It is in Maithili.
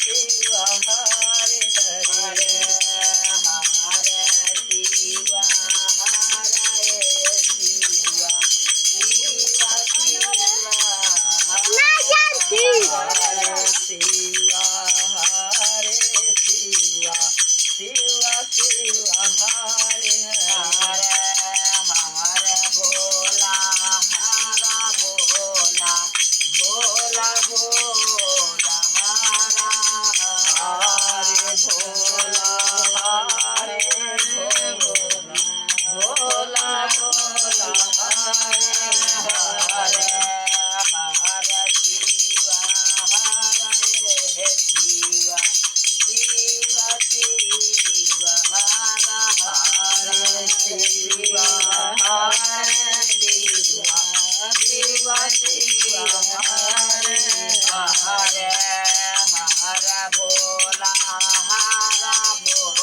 शिवा हरे हरे हरे शिवा हरे शिवा शिवा शिवा हरे शिवा शिवा शिवा हरे हरे हरे भोला हरा भोला भोला भोला हरा हरे भोला हरे भोला भोला भोला हरे हरे हरे शिवा हरे शिवा शिवा शिवा हरा हरे शिवा हरे शिवा शिवा शिवा हरे हरे हरे भोला